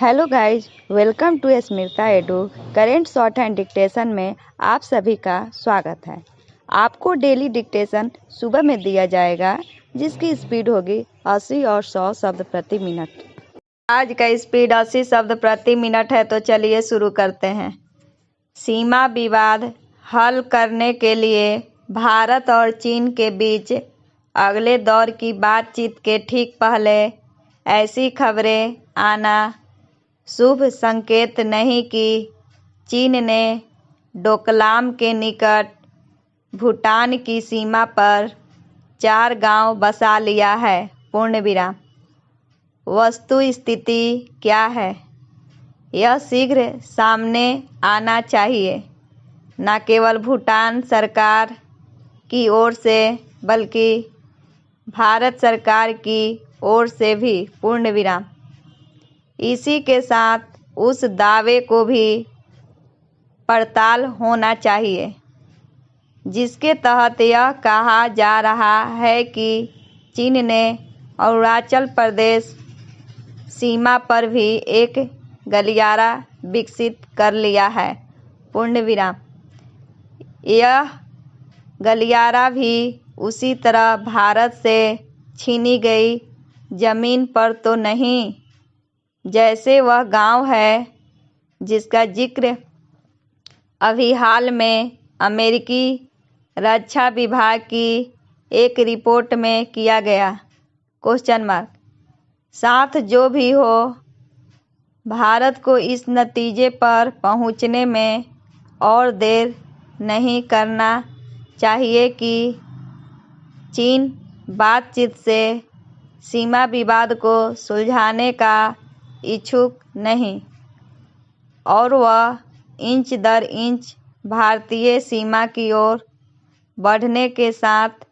Hello guys, welcome to Smita edu. Current shorthand dictation में आप सभी का स्वागत है। आपको डेली डिक्टेशन सुबह में दिया जाएगा, जिसकी स्पीड होगी 80 और 100 शब्द प्रति मिनट। आज का स्पीड 80 शब्द प्रति मिनट है, तो चलिए शुरू करते हैं। सीमा विवाद हल करने के लिए भारत और चीन के बीच अगले दौर की बातचीत के ठीक पहले ऐसी खबरें आना शुभ संकेत नहीं कि चीन ने डोकलाम के निकट भूटान की सीमा पर 4 गांव बसा लिया है। पूर्ण विराम। वस्तु स्थिति क्या है, यह शीघ्र सामने आना चाहिए, न केवल भूटान सरकार की ओर से बल्कि भारत सरकार की ओर से भी। पूर्ण विराम। इसी के साथ उस दावे को भी पड़ताल होना चाहिए जिसके तहत यह कहा जा रहा है कि चीन ने अरुणाचल प्रदेश सीमा पर भी एक गलियारा विकसित कर लिया है। पूर्ण विराम। यह गलियारा भी उसी तरह भारत से छीनी गई जमीन पर तो नहीं, जैसे वह गांव है जिसका जिक्र अभी हाल में अमेरिकी रक्षा विभाग की एक रिपोर्ट में किया गया। Question mark. साथ जो भी हो, भारत को इस नतीजे पर पहुंचने में और देर नहीं करना चाहिए कि चीन बातचीत से सीमा विवाद को सुलझाने का इच्छुक नहीं और वह इंच दर इंच भारतीय सीमा की ओर बढ़ने के साथ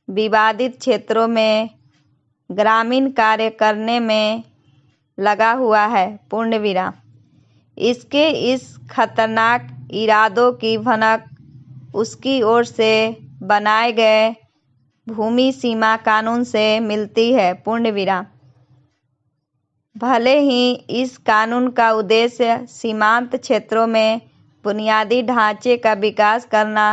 विवादित क्षेत्रों में ग्रामीण कार्य करने में लगा हुआ है। पूर्ण विराम। इसके इस खतरनाक इरादों की भनक उसकी ओर से बनाए गए भूमि सीमा कानून से मिलती है। पूर्ण विराम। भले ही इस कानून का उद्देश्य सीमांत क्षेत्रों में बुनियादी ढांचे का विकास करना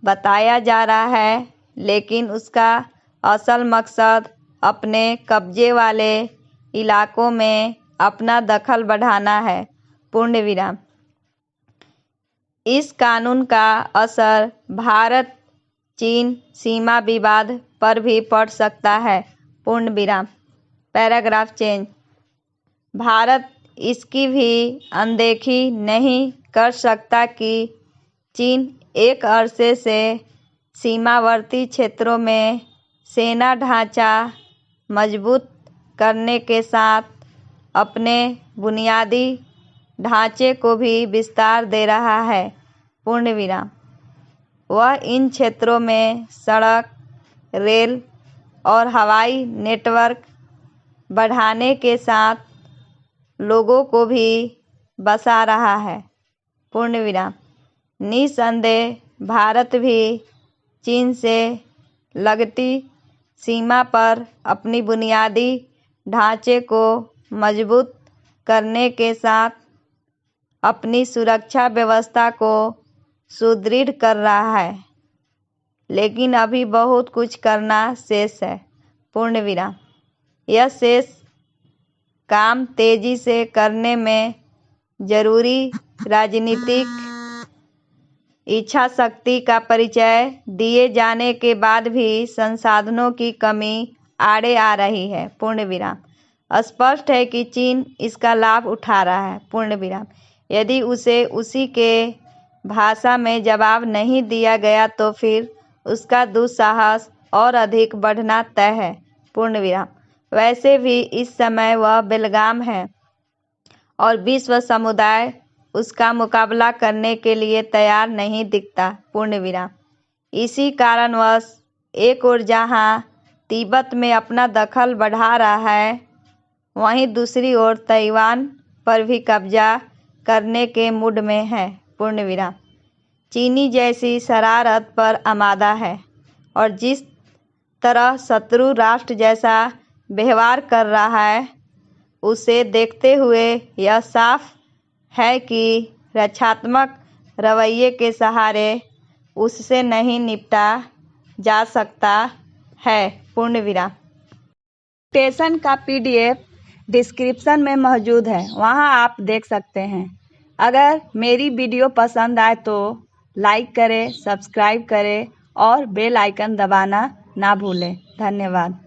बताया जा रहा है, लेकिन उसका असल मकसद अपने कब्जे वाले इलाकों में अपना दखल बढ़ाना है। पूर्ण विराम। इस कानून का असर भारत चीन सीमा विवाद पर भी पड़ सकता है। पूर्ण विराम। Paragraph change. भारत इसकी भी अनदेखी नहीं कर सकता कि चीन एक अरसे से सीमावर्ती क्षेत्रों में सेना ढांचा मजबूत करने के साथ अपने बुनियादी ढांचे को भी विस्तार दे रहा है। पूर्ण विराम। वह इन क्षेत्रों में सड़क, रेल और हवाई नेटवर्क बढ़ाने के साथ लोगों को भी बसा रहा है। पूर्ण विराम। निसंदेह भारत भी चीन से लगती सीमा पर अपनी बुनियादी ढांचे को मजबूत करने के साथ अपनी सुरक्षा व्यवस्था को सुदृढ़ कर रहा है, लेकिन अभी बहुत कुछ करना शेष है। पूर्ण विराम। यह शेष काम तेजी से करने में जरूरी राजनीतिक इच्छा शक्ति का परिचय दिए जाने के बाद भी संसाधनों की कमी आड़े आ रही है। पूर्ण विराम। स्पष्ट है कि चीन इसका लाभ उठा रहा है। पूर्ण विराम। यदि उसे उसी के भाषा में जवाब नहीं दिया गया तो फिर उसका दुस्साहस और अधिक बढ़ना तय है। पूर्ण विराम। वैसे भी इस समय वह बेलगाम है और विश्व समुदाय उसका मुकाबला करने के लिए तैयार नहीं दिखता। पूर्ण विराम। इसी कारणवश एक ओर जहां तिब्बत में अपना दखल बढ़ा रहा है, वहीं दूसरी ओर ताइवान पर भी कब्जा करने के मूड में है। पूर्ण विराम। चीनी जैसी शरारत पर आमादा है और जिस तरह शत्रु राष्ट्र जैसा व्यवहार कर रहा है, उसे देखते हुए यह साफ है कि रक्षात्मक रवैये के सहारे उससे नहीं निपटा जा सकता है। पूर्ण विराम। डिक्टेशन का PDF डिस्क्रिप्शन में मौजूद है, वहां आप देख सकते हैं। अगर मेरी वीडियो पसंद आए तो लाइक करें, सब्सक्राइब करें और बेल आइकन दबाना ना भूलें। धन्यवाद।